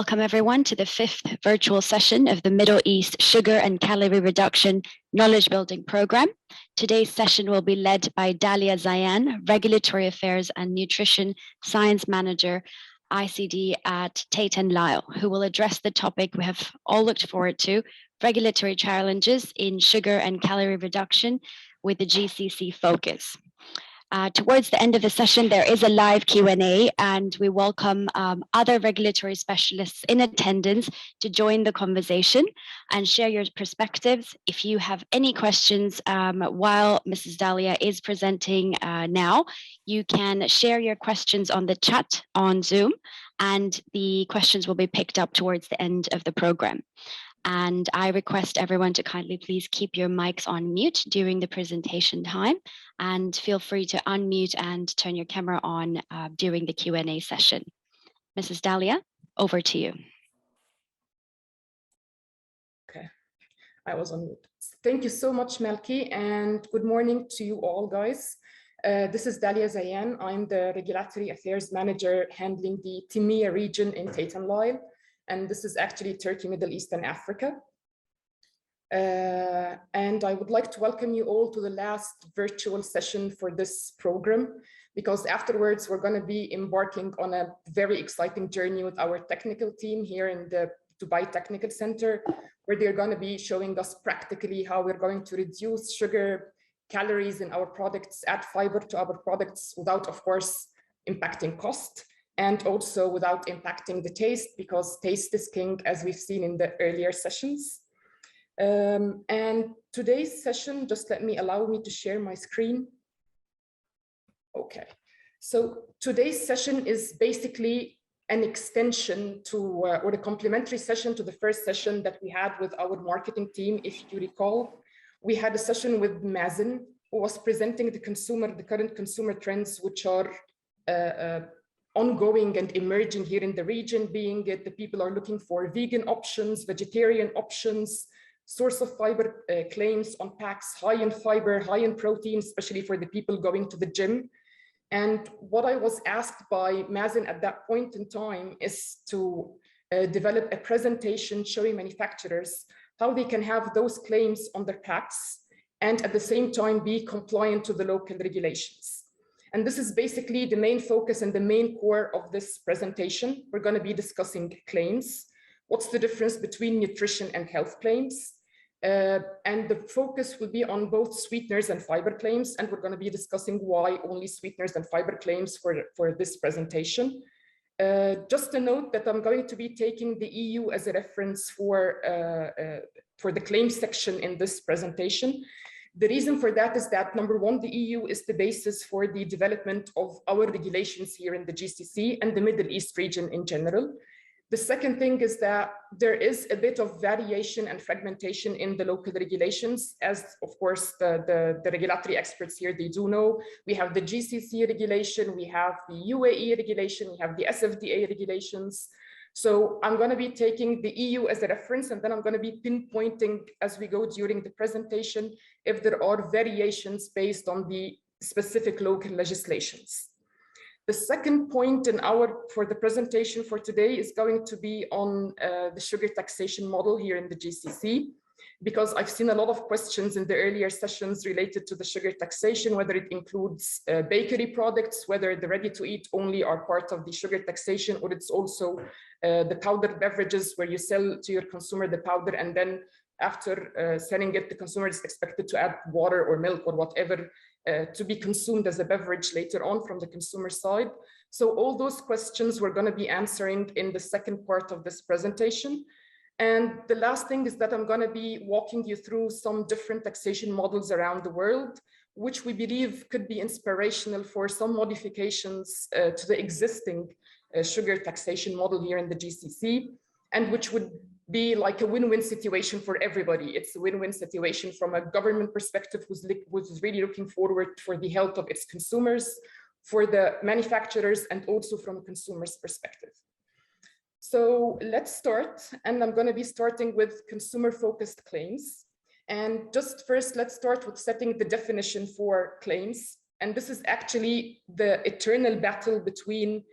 Welcome everyone to the 5th virtual session of the Middle East Sugar and Calorie Reduction Knowledge Building Program. Today's session will be led by Dalia Zayan, Regulatory Affairs and Nutrition Science Manager, ICD at Tate & Lyle, who will address the topic we have all looked forward to, regulatory challenges in sugar and calorie reduction with the GCC focus. Towards the end of the session, there is a live Q&A, and we welcome other regulatory specialists in attendance to join the conversation and share your perspectives. If you have any questions while Mrs. Dalia is presenting now, you can share your questions on the chat on Zoom, and the questions will be picked up towards the end of the program. And I request everyone to kindly please keep your mics on mute during the presentation time, and feel free to unmute and turn your camera on during the Q&A session. Mrs. Dalia, over to you. Okay, I was on mute. Thank you so much, Melky, and good morning to you all, guys. This is Dalia Zayan. I'm the Regulatory Affairs Manager handling the TIMIA region in Tate & Lyle. And this is actually Turkey, Middle East, and Africa. And I would like to welcome you all to the last virtual session for this program, because afterwards we're going to be embarking on a very exciting journey with our technical team here in the Dubai Technical Center, where they're going to be showing us practically how we're going to reduce sugar, calories in our products, add fiber to our products without, of course, impacting cost, and also without impacting the taste, because taste is king, as we've seen in the earlier sessions. And today's session, just allow me to share my screen. Okay, so today's session is basically an extension to, or a complementary session to the first session that we had with our marketing team. If you recall, we had a session with Mazen, who was presenting the current consumer trends, which are ongoing and emerging here in the region, being it the people are looking for vegan options, vegetarian options, source of fiber claims on packs, high in fiber, high in protein, especially for the people going to the gym. And what I was asked by Mazen at that point in time is to develop a presentation showing manufacturers how they can have those claims on their packs and at the same time be compliant to the local regulations. And this is basically the main focus and the main core of this presentation. We're going to be discussing claims. What's the difference between nutrition and health claims? And the focus will be on both sweeteners and fiber claims. And we're going to be discussing why only sweeteners and fiber claims for this presentation. Just a note that I'm going to be taking the EU as a reference for the claims section in this presentation. The reason for that is that, number one, the EU is the basis for the development of our regulations here in the GCC and the Middle East region in general. The second thing is that there is a bit of variation and fragmentation in the local regulations, as of course the regulatory experts here, they do know. We have the GCC regulation, we have the UAE regulation, we have the Sfda regulations. So I'm going to be taking the EU as a reference, and then I'm going to be pinpointing as we go during the presentation if there are variations based on the specific local legislations. The second point for the presentation for today is going to be on the sugar taxation model here in the GCC, because I've seen a lot of questions in the earlier sessions related to the sugar taxation, whether it includes bakery products, whether the ready-to-eat only are part of the sugar taxation, or it's also the powdered beverages where you sell to your consumer the powder, and then after selling it, the consumer is expected to add water or milk or whatever to be consumed as a beverage later on from the consumer side. So all those questions we're going to be answering in the second part of this presentation. And the last thing is that I'm going to be walking you through some different taxation models around the world, which we believe could be inspirational for some modifications to the existing sugar taxation model here in the GCC, and which would be like a win-win situation for everybody. It's a win-win situation from a government perspective who's really looking forward for the health of its consumers, for the manufacturers, and also from a consumer's perspective. So let's start, and I'm going to be starting with consumer-focused claims. And just first, let's start with setting the definition for claims. And this is actually the eternal battle between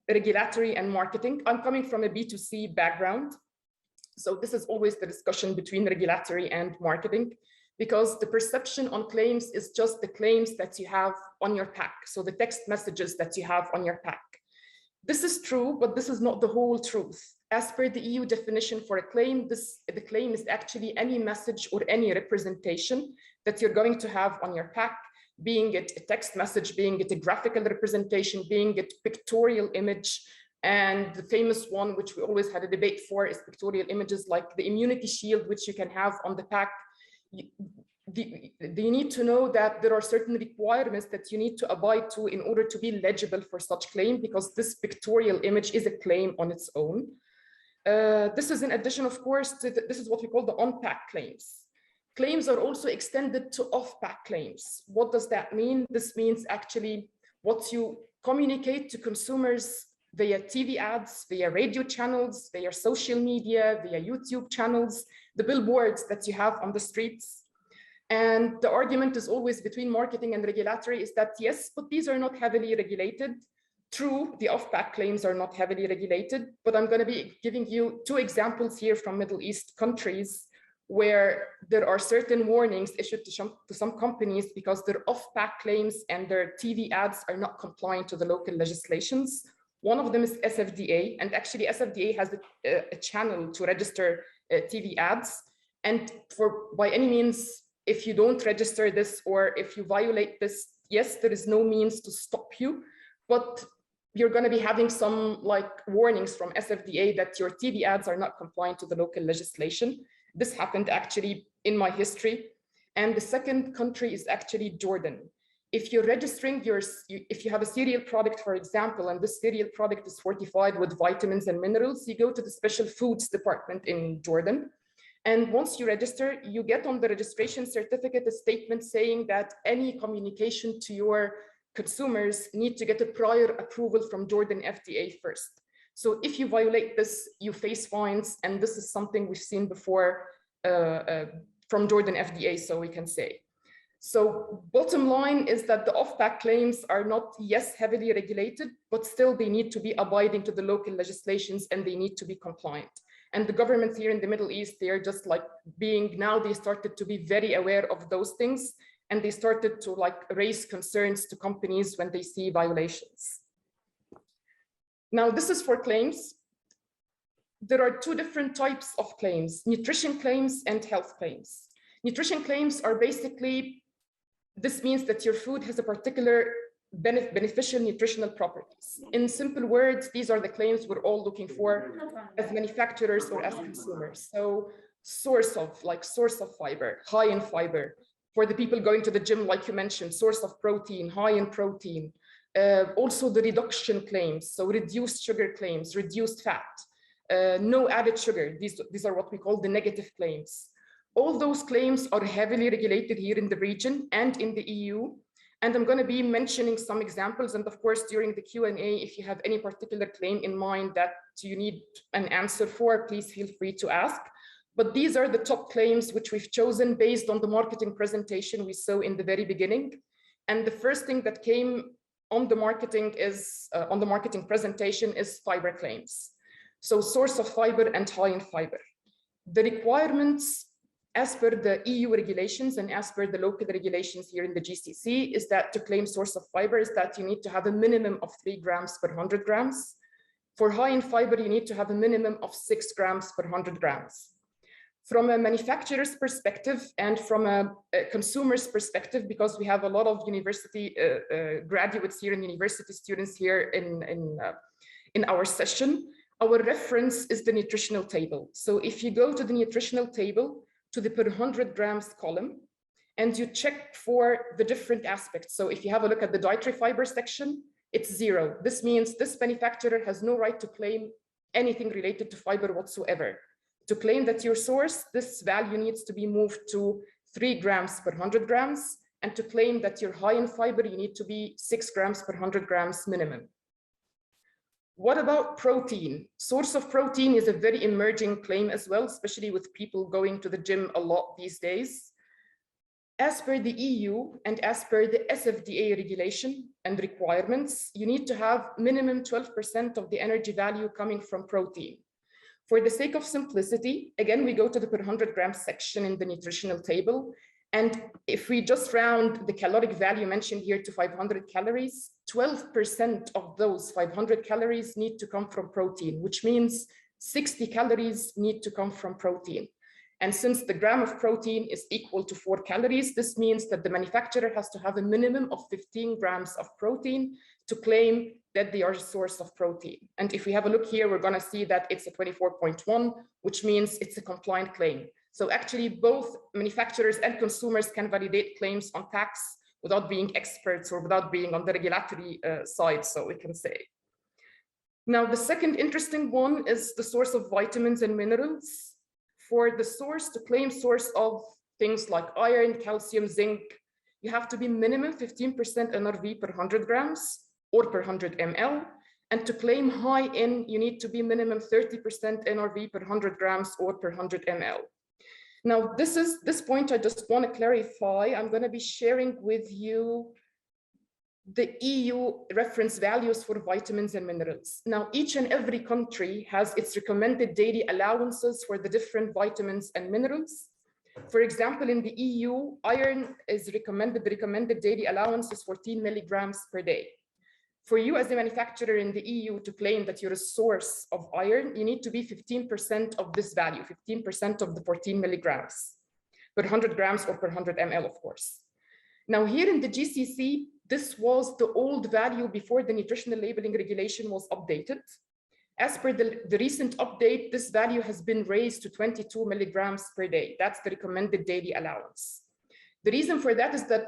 regulatory and marketing. I'm coming from a B2C background. So this is always the discussion between regulatory and marketing, because the perception on claims is just the claims that you have on your pack. So the text messages that you have on your pack. This is true, but this is not the whole truth. As per the EU definition for a claim, the claim is actually any message or any representation that you're going to have on your pack, being it a text message, being it a graphical representation, being it pictorial image. And the famous one, which we always had a debate for, is pictorial images like the immunity shield, which you can have on the pack. You need to know that there are certain requirements that you need to abide to in order to be legible for such claim, because this pictorial image is a claim on its own. This is in addition, of course, to this is what we call the on-pack claims. Claims are also extended to off-pack claims. What does that mean? This means actually what you communicate to consumers via TV ads, via radio channels, via social media, via YouTube channels, the billboards that you have on the streets. And the argument is always between marketing and regulatory is that, yes, but these are not heavily regulated. True, the off-pack claims are not heavily regulated, but I'm going to be giving you 2 examples here from Middle East countries where there are certain warnings issued to some companies because their off-pack claims and their TV ads are not compliant to the local legislations. One of them is Sfda, and actually Sfda has a channel to register TV ads. And by any means, if you don't register this or if you violate this, yes, there is no means to stop you, but you're going to be having some warnings from Sfda that your TV ads are not compliant to the local legislation. This happened actually in my history. And the second country is actually Jordan. If you're registering if you have a cereal product, for example, and this cereal product is fortified with vitamins and minerals, you go to the special foods department in Jordan. And once you register, you get on the registration certificate a statement saying that any communication to your consumers need to get a prior approval from Jordan FDA first. So if you violate this, you face fines. And this is something we've seen before from Jordan FDA, so we can say. So bottom line is that the off-pack claims are not, yes, heavily regulated, but still they need to be abiding to the local legislations and they need to be compliant. And the governments here in the Middle East, they are just they started to be very aware of those things. And they started to raise concerns to companies when they see violations. Now, this is for claims. There are 2 different types of claims: nutrition claims and health claims. Nutrition claims are basically, this means that your food has a particular beneficial nutritional properties. In simple words, these are the claims we're all looking for as manufacturers or as consumers. So source of fiber, high in fiber. For the people going to the gym, like you mentioned, source of protein, high in protein. Also the reduction claims, so reduced sugar claims, reduced fat, no added sugar. These are what we call the negative claims. All those claims are heavily regulated here in the region and in the EU. And I'm going to be mentioning some examples. And of course, during the Q&A, if you have any particular claim in mind that you need an answer for, please feel free to ask. But these are the top claims which we've chosen based on the marketing presentation we saw in the very beginning. And the first thing that came on the marketing presentation is fiber claims. So source of fiber and high in fiber. The requirements as per the EU regulations and as per the local regulations here in the GCC is that to claim source of fiber is that you need to have a minimum of 3 grams per 100 grams. For high in fiber, you need to have a minimum of 6 grams per 100 grams. From a manufacturer's perspective and from a consumer's perspective, because we have a lot of university graduates here and university students here in our session, our reference is the nutritional table. So if you go to the nutritional table, to the per 100 grams column, and you check for the different aspects. So if you have a look at the dietary fiber section, it's 0. This means this manufacturer has no right to claim anything related to fiber whatsoever. To claim that your source, this value needs to be moved to 3 grams per 100 grams. And to claim that you're high in fiber, you need to be 6 grams per 100 grams minimum. What about protein? Source of protein is a very emerging claim as well, especially with people going to the gym a lot these days. As per the EU and as per the Sfda regulation and requirements, you need to have minimum 12% of the energy value coming from protein. For the sake of simplicity, again, we go to the per 100 grams section in the nutritional table. And if we just round the caloric value mentioned here to 500 calories, 12% of those 500 calories need to come from protein, which means 60 calories need to come from protein. And since the gram of protein is equal to 4 calories, this means that the manufacturer has to have a minimum of 15 grams of protein to claim that they are a source of protein. And if we have a look here, we're going to see that it's a 24.1, which means it's a compliant claim. So actually, both manufacturers and consumers can validate claims on tax without being experts or without being on the regulatory side, so we can say. Now, the second interesting one is the source of vitamins and minerals. For the source to claim source of things like iron, calcium, zinc, you have to be minimum 15% NRV per 100 grams or per 100 ml. And to claim high in, you need to be minimum 30% NRV per 100 grams or per 100 ml. Now, this point I just want to clarify. I'm going to be sharing with you the EU reference values for vitamins and minerals. Now, each and every country has its recommended daily allowances for the different vitamins and minerals. For example, in the EU, iron is the recommended daily allowance is 14 milligrams per day. For you as a manufacturer in the EU to claim that you're a source of iron, you need to be 15% of this value, 15% of the 14 milligrams per 100 grams or per 100 ml, of course. Now, here in the GCC, this was the old value before the nutritional labeling regulation was updated. As per the recent update, this value has been raised to 22 milligrams per day. That's the recommended daily allowance. The reason for that is that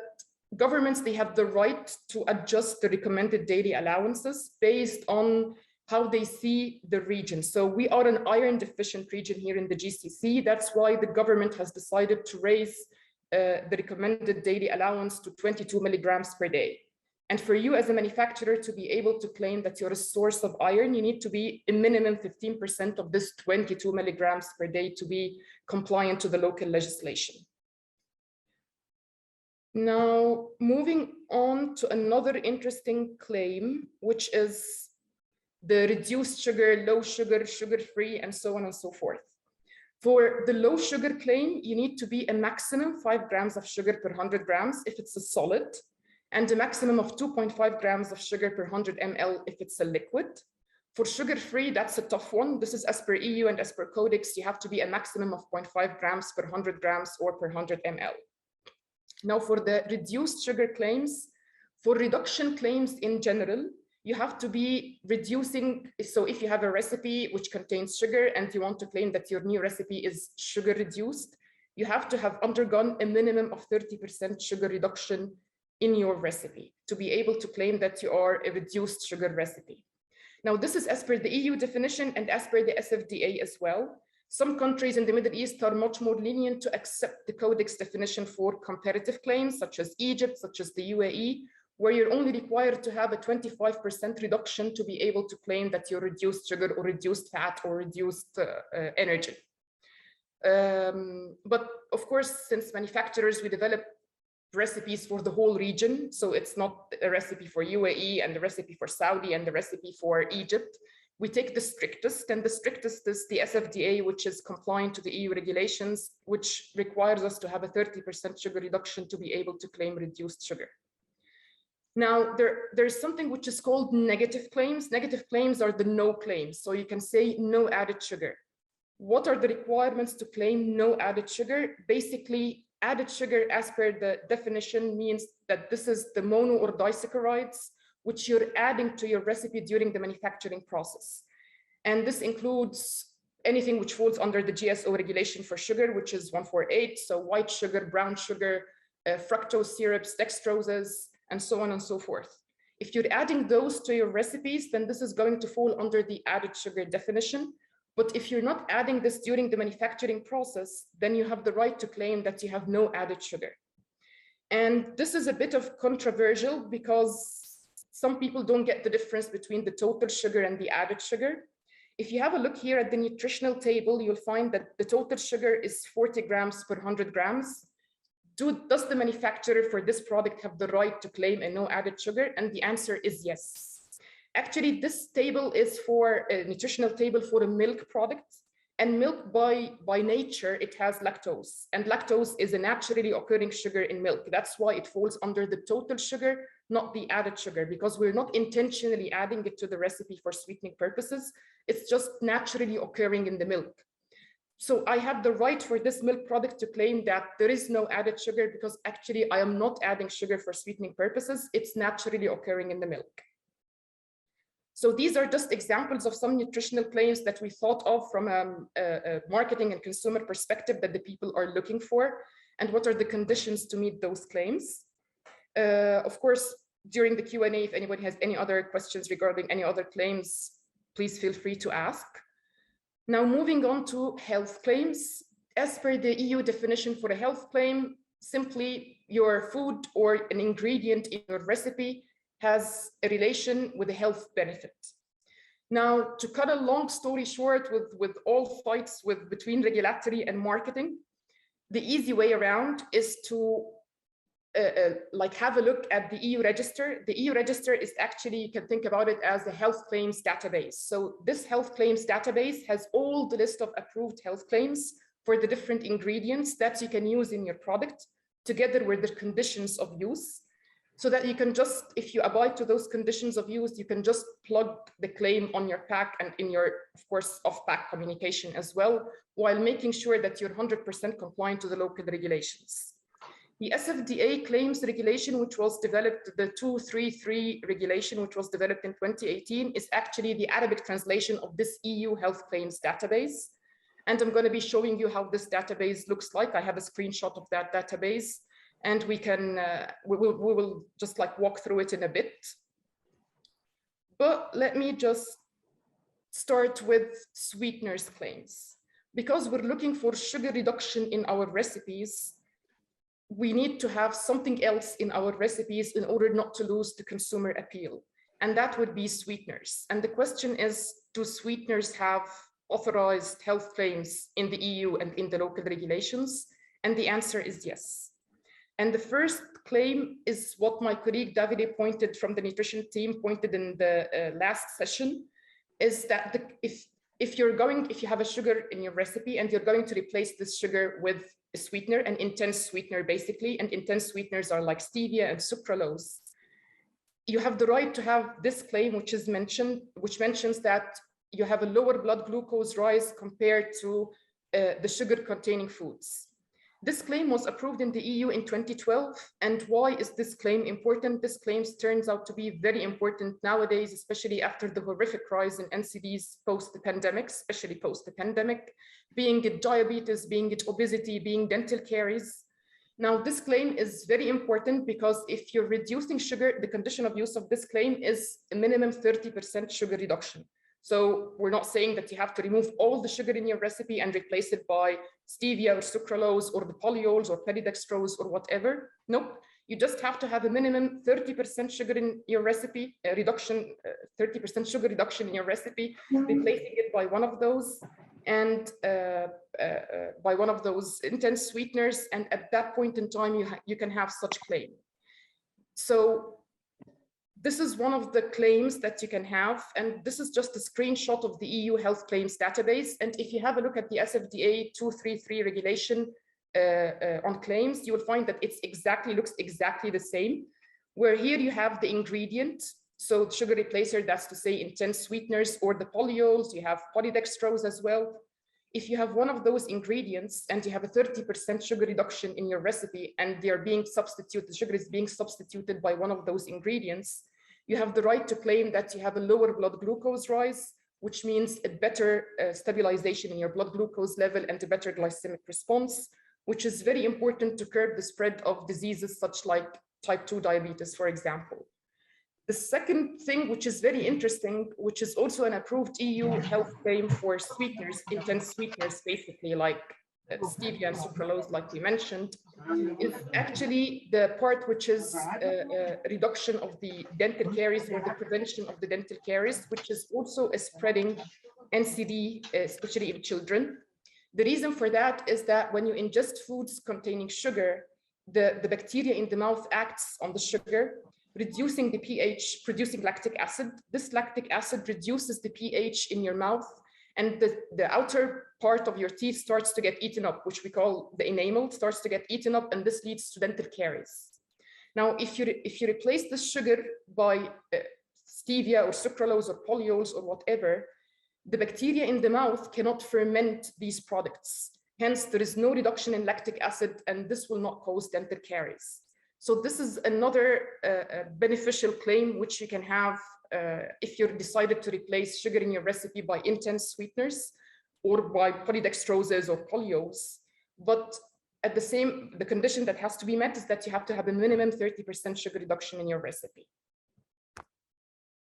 governments, they have the right to adjust the recommended daily allowances based on how they see the region. So we are an iron deficient region here in the GCC. That's why the government has decided to raise the recommended daily allowance to 22 milligrams per day. And for you as a manufacturer to be able to claim that you're a source of iron, you need to be a minimum 15% of this 22 milligrams per day to be compliant to the local legislation. Now, moving on to another interesting claim, which is the reduced sugar, low sugar, sugar-free, and so on and so forth. For the low sugar claim, you need to be a maximum 5 grams of sugar per 100 grams if it's a solid, and a maximum of 2.5 grams of sugar per 100 ml if it's a liquid. For sugar-free, that's a tough one. This is as per EU and as per Codex, you have to be a maximum of 0.5 grams per 100 grams or per 100 ml. Now, for the reduced sugar claims, for reduction claims in general, you have to be reducing. So if you have a recipe which contains sugar and you want to claim that your new recipe is sugar reduced, you have to have undergone a minimum of 30% sugar reduction in your recipe to be able to claim that you are a reduced sugar recipe. Now, this is as per the EU definition and as per the Sfda as well. Some countries in the Middle East are much more lenient to accept the Codex definition for comparative claims, such as Egypt, such as the UAE, where you're only required to have a 25% reduction to be able to claim that you're reduced sugar or reduced fat or reduced energy. But of course, since manufacturers, we develop recipes for the whole region. So it's not a recipe for UAE and the recipe for Saudi and the recipe for Egypt. We take the strictest, and the strictest is the Sfda, which is compliant to the EU regulations, which requires us to have a 30% sugar reduction to be able to claim reduced sugar. Now, there's something which is called negative claims. Negative claims are the no claims. So you can say no added sugar. What are the requirements to claim no added sugar? Basically, added sugar, as per the definition, means that this is the mono or disaccharides which you're adding to your recipe during the manufacturing process. And this includes anything which falls under the GSO regulation for sugar, which is 148. So white sugar, brown sugar, fructose syrups, dextroses, and so on and so forth. If you're adding those to your recipes, then this is going to fall under the added sugar definition. But if you're not adding this during the manufacturing process, then you have the right to claim that you have no added sugar. And this is a bit of controversial because some people don't get the difference between the total sugar and the added sugar. If you have a look here at the nutritional table, you'll find that the total sugar is 40 grams per 100 grams. does the manufacturer for this product have the right to claim a no added sugar? And the answer is yes. Actually, this table is for a nutritional table for a milk product. And milk by nature, it has lactose. And lactose is a naturally occurring sugar in milk. That's why it falls under the total sugar, not the added sugar, because we're not intentionally adding it to the recipe for sweetening purposes. It's just naturally occurring in the milk. So I have the right for this milk product to claim that there is no added sugar, because actually I am not adding sugar for sweetening purposes. It's naturally occurring in the milk. So these are just examples of some nutritional claims that we thought of from a marketing and consumer perspective that the people are looking for, and what are the conditions to meet those claims. Of course, during the Q&A, if anybody has any other questions regarding any other claims, please feel free to ask. Now, moving on to health claims. As per the EU definition for a health claim, simply your food or an ingredient in your recipe has a relation with a health benefit. Now, to cut a long story short, with all fights between regulatory and marketing, the easy way around is to have a look at the EU register. The EU register is actually, you can think about it as a health claims database. So this health claims database has all the list of approved health claims for the different ingredients that you can use in your product, together with the conditions of use, so that you can just, if you abide to those conditions of use, you can just plug the claim on your pack and in your, of course, off-pack communication as well, while making sure that you're 100% compliant to the local regulations. The Sfda claims regulation, which was developed, the 233 regulation, which was developed in 2018, is actually the Arabic translation of this EU health claims database. And I'm going to be showing you how this database looks like. I have a screenshot of that database, and we can we will just walk through it in a bit. But let me just start with sweeteners claims. Because we're looking for sugar reduction in our recipes, we need to have something else in our recipes in order not to lose the consumer appeal. And that would be sweeteners. And the question is, do sweeteners have authorized health claims in the EU and in the local regulations? And the answer is yes. And the first claim is what my colleague Davide pointed from the nutrition team pointed in the last session, is that if you have a sugar in your recipe and you're going to replace this sugar with a sweetener, an intense sweetener basically, and intense sweeteners are like stevia and sucralose, you have the right to have this claim, which mentions that you have a lower blood glucose rise compared to the sugar containing foods. This claim was approved in the EU in 2012. And why is this claim important? This claim turns out to be very important nowadays, especially after the horrific rise in NCDs post the pandemic, especially post the pandemic, being it diabetes, being it obesity, being dental caries. Now, this claim is very important because if you're reducing sugar, the condition of use of this claim is a minimum 30% sugar reduction. So we're not saying that you have to remove all the sugar in your recipe and replace it by stevia or sucralose or the polyols or pedidextrose or whatever. Nope, you just have to have a minimum 30% sugar in your recipe, 30% sugar reduction in your recipe, replacing it by one of those and by one of those intense sweeteners. And at that point in time, you can have such claim. So this is one of the claims that you can have, and this is just a screenshot of the EU health claims database. And if you have a look at the Sfda 233 regulation on claims, you will find that it looks exactly the same, where here you have the ingredient. So sugar replacer, that's to say intense sweeteners, or the polyols, you have polydextrose as well. If you have one of those ingredients and you have a 30% sugar reduction in your recipe and the sugar is being substituted by one of those ingredients, you have the right to claim that you have a lower blood glucose rise, which means a better stabilization in your blood glucose level and a better glycemic response, which is very important to curb the spread of diseases such like type 2 diabetes, for example. The second thing, which is very interesting, which is also an approved EU health claim for sweeteners, intense sweeteners, basically like stevia and sucralose, like we mentioned, is actually the part which is a reduction of the dental caries or the prevention of the dental caries, which is also a spreading NCD, especially in children. The reason for that is that when you ingest foods containing sugar, the bacteria in the mouth acts on the sugar, reducing the pH, producing lactic acid. This lactic acid reduces the pH in your mouth, and the outer part of your teeth starts to get eaten up, which we call the enamel, starts to get eaten up, and this leads to dental caries. Now, if you replace the sugar by stevia or sucralose or polyols or whatever, the bacteria in the mouth cannot ferment these products. Hence, there is no reduction in lactic acid, and this will not cause dental caries. So this is another beneficial claim which you can have if you're decided to replace sugar in your recipe by intense sweeteners or by polydextroses or polyols. But at the condition that has to be met is that you have to have a minimum 30% sugar reduction in your recipe.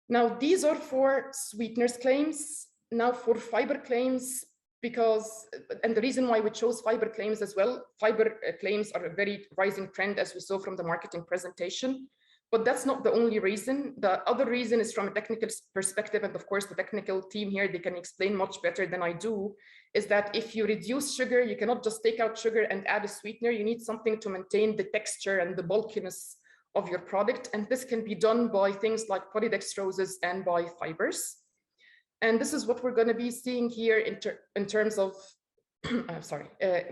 Now, these are for sweeteners claims. Now for fiber claims, and the reason why we chose fiber claims as well, fiber claims are a very rising trend, as we saw from the marketing presentation, but that's not the only reason. The other reason is from a technical perspective, and of course the technical team here, they can explain much better than I do, is that if you reduce sugar, you cannot just take out sugar and add a sweetener. You need something to maintain the texture and the bulkiness of your product, and this can be done by things like polydextroses and by fibers. And this is what we're going to be seeing here in terms of,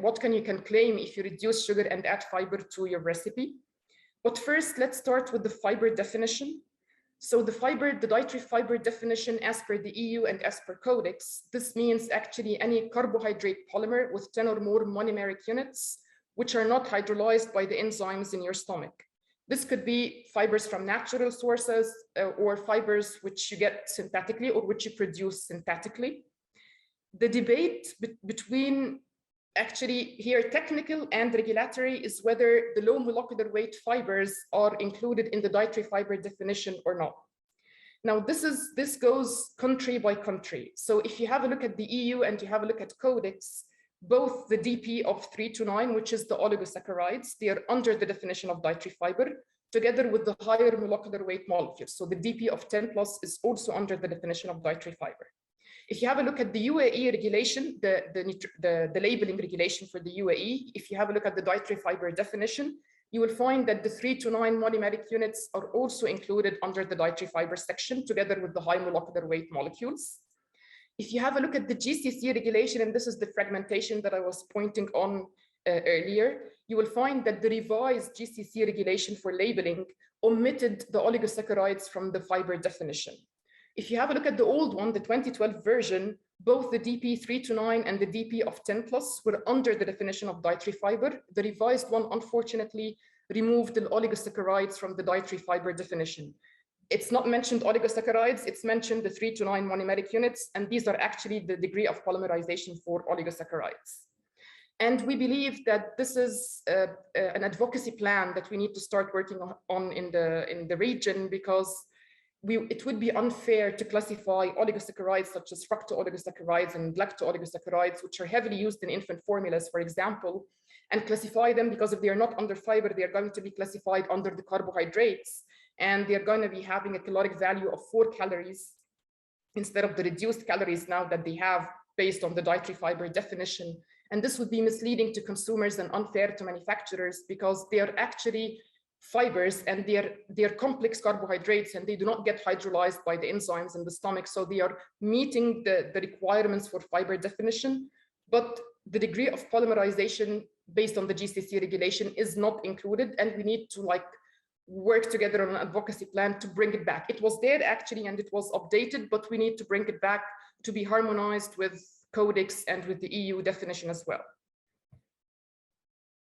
what you can claim if you reduce sugar and add fiber to your recipe. But first, let's start with the fiber definition. So the dietary fiber definition as per the EU and as per Codex, this means actually any carbohydrate polymer with 10 or more monomeric units, which are not hydrolyzed by the enzymes in your stomach. This could be fibers from natural sources or fibers which you get synthetically or which you produce synthetically. The debate between actually here technical and regulatory is whether the low molecular weight fibers are included in the dietary fiber definition or not. Now this goes country by country. So if you have a look at the EU and you have a look at Codex, both the DP of 3 to 9, which is the oligosaccharides, they are under the definition of dietary fiber, together with the higher molecular weight molecules. So the DP of 10 plus is also under the definition of dietary fiber. If you have a look at the UAE regulation, the labeling regulation for the UAE, if you have a look at the dietary fiber definition, you will find that the 3 to 9 monomeric units are also included under the dietary fiber section, together with the high molecular weight molecules. If you have a look at the GCC regulation, and this is the fragmentation that I was pointing on earlier, you will find that the revised GCC regulation for labeling omitted the oligosaccharides from the fiber definition. If you have a look at the old one, the 2012 version, both the DP 3 to 9 and the DP of 10 plus were under the definition of dietary fiber. The revised one, unfortunately, removed the oligosaccharides from the dietary fiber definition. It's not mentioned oligosaccharides, it's mentioned the 3 to 9 monomeric units, and these are actually the degree of polymerization for oligosaccharides. And we believe that this is an advocacy plan that we need to start working on in the region, because it would be unfair to classify oligosaccharides such as fructooligosaccharides and lactooligosaccharides, which are heavily used in infant formulas, for example, and classify them because if they are not under fiber, they are going to be classified under the carbohydrates, and they're going to be having a caloric value of 4 calories instead of the reduced calories now that they have based on the dietary fiber definition. And this would be misleading to consumers and unfair to manufacturers, because they are actually fibers and they're complex carbohydrates, and they do not get hydrolyzed by the enzymes in the stomach. So they are meeting the requirements for fiber definition, but the degree of polymerization based on the GCC regulation is not included, and we need to work together on an advocacy plan to bring it back. It was there actually, and it was updated, but we need to bring it back to be harmonized with Codex and with the EU definition as well.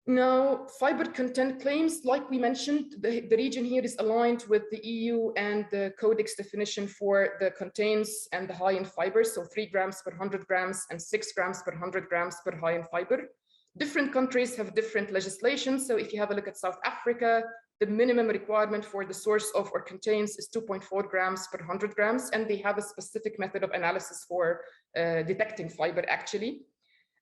Now, fiber content claims, like we mentioned, the region here is aligned with the EU and the Codex definition for the contains and the high in fiber, so 3 grams per 100 grams and 6 grams per 100 grams per high in fiber. Different countries have different legislation. So if you have a look at South Africa, the minimum requirement for the source of or contains is 2.4 grams per 100 grams, and they have a specific method of analysis for detecting fiber actually.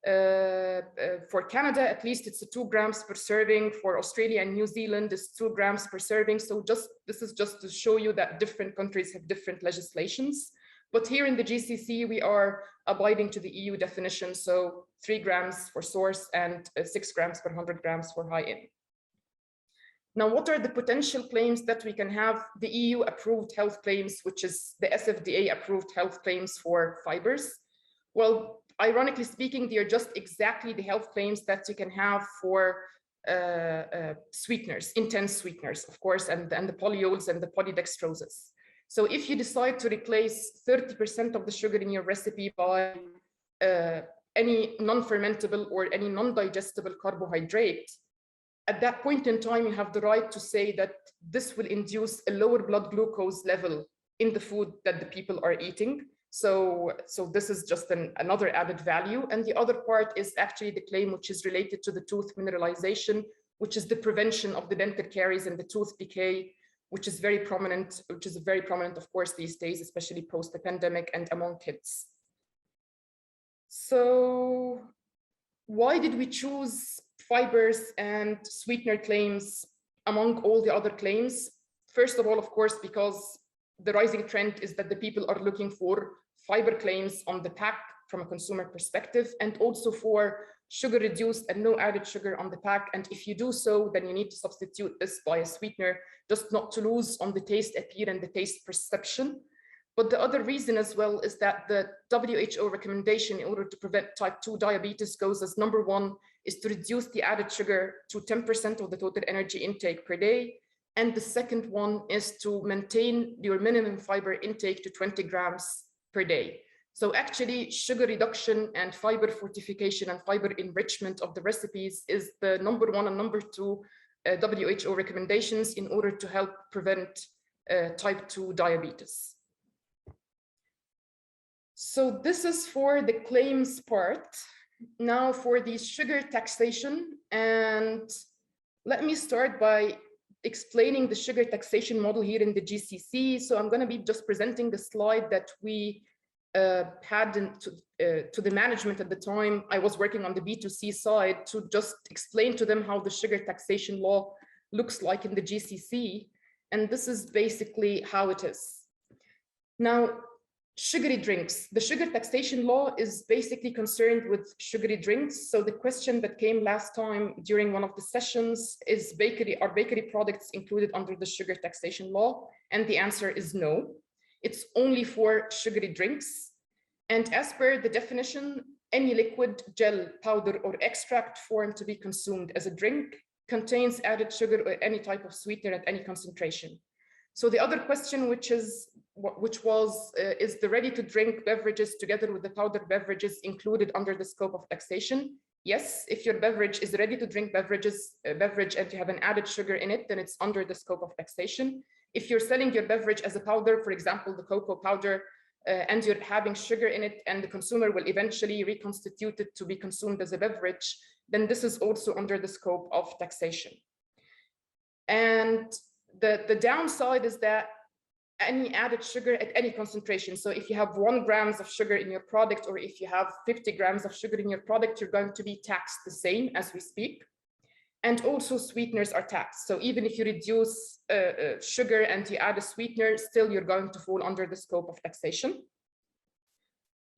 For Canada, at least it's 2 grams per serving. For Australia and New Zealand, it's 2 grams per serving. So this is just to show you that different countries have different legislations. But here in the GCC, we are abiding to the EU definition. So 3 grams for source and 6 grams per 100 grams for high in. Now, what are the potential claims that we can have? The EU approved health claims, which is the Sfda approved health claims for fibers. Well, ironically speaking, they are just exactly the health claims that you can have for sweeteners, intense sweeteners, of course, and the polyols and the polydextroses. So if you decide to replace 30% of the sugar in your recipe by any non-fermentable or any non-digestible carbohydrate, at that point in time, you have the right to say that this will induce a lower blood glucose level in the food that the people are eating. So this is just another added value. And the other part is actually the claim which is related to the tooth mineralization, which is the prevention of the dental caries and the tooth decay, which is very prominent, of course, these days, especially post the pandemic and among kids. So why did we choose fibers and sweetener claims among all the other claims? First of all, of course, because the rising trend is that the people are looking for fiber claims on the pack from a consumer perspective, and also for sugar reduced and no added sugar on the pack. And if you do so, then you need to substitute this by a sweetener, just not to lose on the taste appeal and the taste perception. But the other reason as well is that the WHO recommendation in order to prevent type 2 diabetes goes as number one is to reduce the added sugar to 10% of the total energy intake per day. And the second one is to maintain your minimum fiber intake to 20 grams per day. So actually sugar reduction and fiber fortification and fiber enrichment of the recipes is the number one and number two WHO recommendations in order to help prevent type 2 diabetes. So this is for the claims part. Now for the sugar taxation, and let me start by explaining the sugar taxation model here in the GCC. So I'm going to be just presenting the slide that we had to the management at the time. I was working on the B2C side to just explain to them how the sugar taxation law looks like in the GCC. And this is basically how it is. Now, sugary drinks. The sugar taxation law is basically concerned with sugary drinks. So the question that came last time during one of the sessions is are bakery products included under the sugar taxation law? And the answer is no. It's only for sugary drinks. And as per the definition, any liquid, gel, powder, or extract form to be consumed as a drink contains added sugar or any type of sweetener at any concentration. So the other question, which was, is the ready-to-drink beverages together with the powdered beverages included under the scope of taxation? Yes, if your beverage is ready-to-drink beverage and you have an added sugar in it, then it's under the scope of taxation. If you're selling your beverage as a powder, for example, the cocoa powder, and you're having sugar in it and the consumer will eventually reconstitute it to be consumed as a beverage, then this is also under the scope of taxation. And the downside is that any added sugar at any concentration. So if you have 1 gram of sugar in your product, or if you have 50 grams of sugar in your product, you're going to be taxed the same as we speak. And also sweeteners are taxed. So even if you reduce sugar and you add a sweetener, still you're going to fall under the scope of taxation.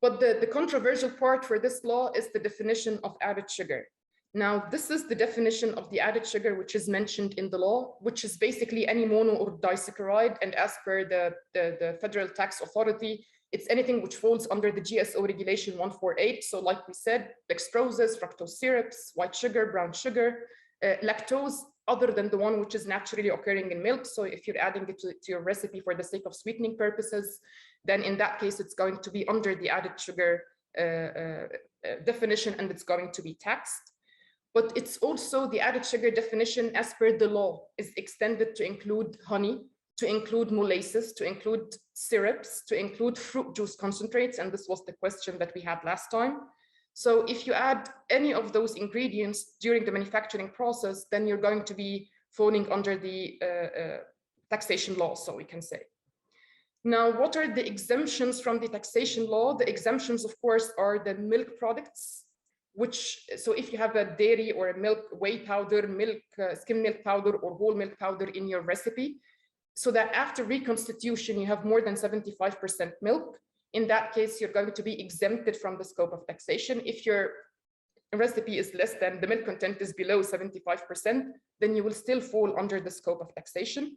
But the controversial part for this law is the definition of added sugar. Now, this is the definition of the added sugar, which is mentioned in the law, which is basically any mono or disaccharide. And as per the Federal Tax Authority, it's anything which falls under the GSO regulation 148. So like we said, dextroses, fructose syrups, white sugar, brown sugar, lactose, other than the one which is naturally occurring in milk. So if you're adding it to your recipe for the sake of sweetening purposes, then in that case, it's going to be under the added sugar definition, and it's going to be taxed. But it's also the added sugar definition as per the law is extended to include honey, to include molasses, to include syrups, to include fruit juice concentrates. And this was the question that we had last time. So if you add any of those ingredients during the manufacturing process, then you're going to be falling under the taxation law, so we can say. Now, what are the exemptions from the taxation law? The exemptions, of course, are the milk products, so if you have a dairy or a milk whey powder, skim milk powder, or whole milk powder in your recipe, so that after reconstitution, you have more than 75% milk, in that case, you're going to be exempted from the scope of taxation. If you're recipe is less than, the milk content is below 75%, then you will still fall under the scope of taxation.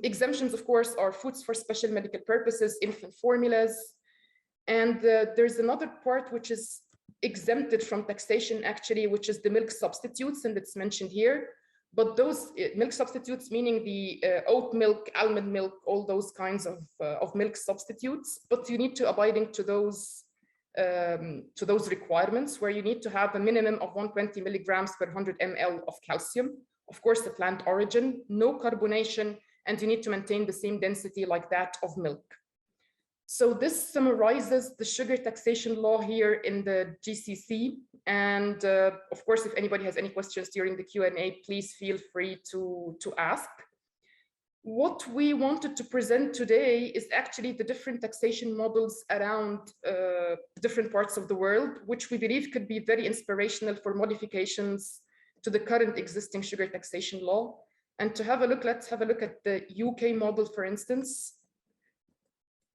Exemptions, of course, are foods for special medical purposes, infant formulas. And there's another part which is exempted from taxation, actually, which is the milk substitutes, and it's mentioned here. But those milk substitutes, meaning the oat milk, almond milk, all those kinds of milk substitutes, but you need to abiding to those requirements, where you need to have a minimum of 120 milligrams per 100 ml of calcium. Of course, the plant origin, no carbonation, and you need to maintain the same density like that of milk. So this summarizes the sugar taxation law here in the GCC. And of course, if anybody has any questions during the Q&A, please feel free to ask. What we wanted to present today is actually the different taxation models around different parts of the world, which we believe could be very inspirational for modifications to the current existing sugar taxation law. And to have a look, let's have a look at the UK model, for instance.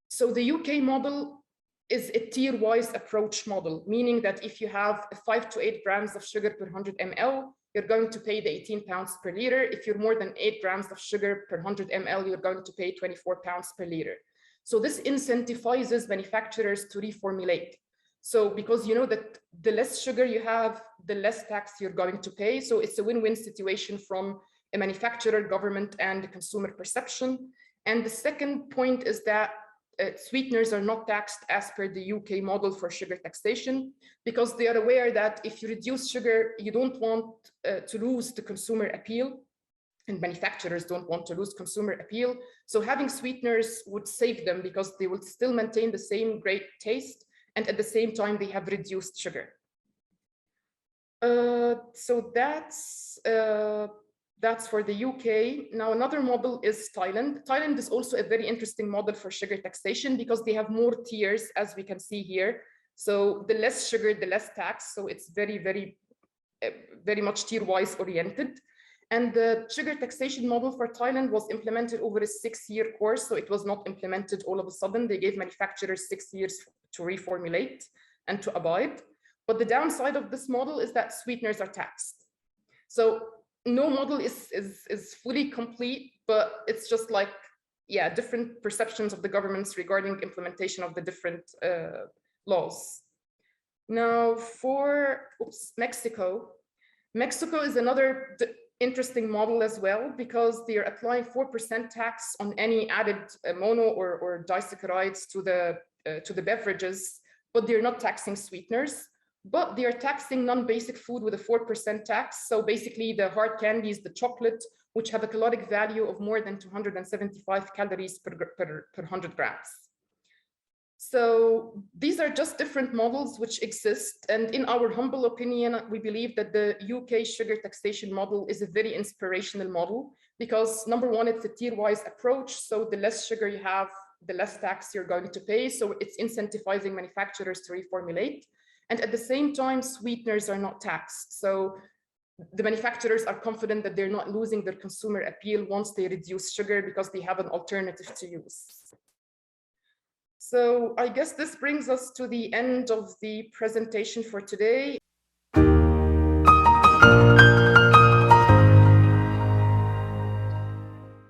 So the UK model is a tier-wise approach model, meaning that if you have 5 to 8 grams of sugar per 100 ml, you're going to pay the 18 pounds per liter. If you're more than 8 grams of sugar per 100 ml, you're going to pay 24 pounds per liter. So this incentivizes manufacturers to reformulate. So because you know that the less sugar you have, the less tax you're going to pay. So it's a win-win situation from a manufacturer, government, and the consumer perception. And the second point is that sweeteners are not taxed as per the UK model for sugar taxation, because they are aware that if you reduce sugar, you don't want to lose the consumer appeal, and manufacturers don't want to lose consumer appeal. So having sweeteners would save them, because they will still maintain the same great taste, and at the same time, they have reduced sugar. So that's for the UK. Now, another model is Thailand. Thailand is also a very interesting model for sugar taxation, because they have more tiers, as we can see here. So the less sugar, the less tax. So it's very, very much tier-wise oriented. And the sugar taxation model for Thailand was implemented over a 6-year course. So it was not implemented all of a sudden. They gave manufacturers 6 years to reformulate and to abide. But the downside of this model is that sweeteners are taxed. So no model is fully complete, but it's just like, yeah, different perceptions of the governments regarding implementation of the different laws. Now for Mexico. Mexico is another interesting model as well, because they are applying 4% tax on any added mono or disaccharides to the beverages, but they're not taxing sweeteners. But they are taxing non-basic food with a 4% tax. So basically the hard candies, the chocolate, which have a caloric value of more than 275 calories per 100 grams. So these are just different models which exist. And in our humble opinion, we believe that the UK sugar taxation model is a very inspirational model, because number one, it's a tier-wise approach. So the less sugar you have, the less tax you're going to pay. So it's incentivizing manufacturers to reformulate. And at the same time, sweeteners are not taxed. So the manufacturers are confident that they're not losing their consumer appeal once they reduce sugar, because they have an alternative to use. So I guess this brings us to the end of the presentation for today.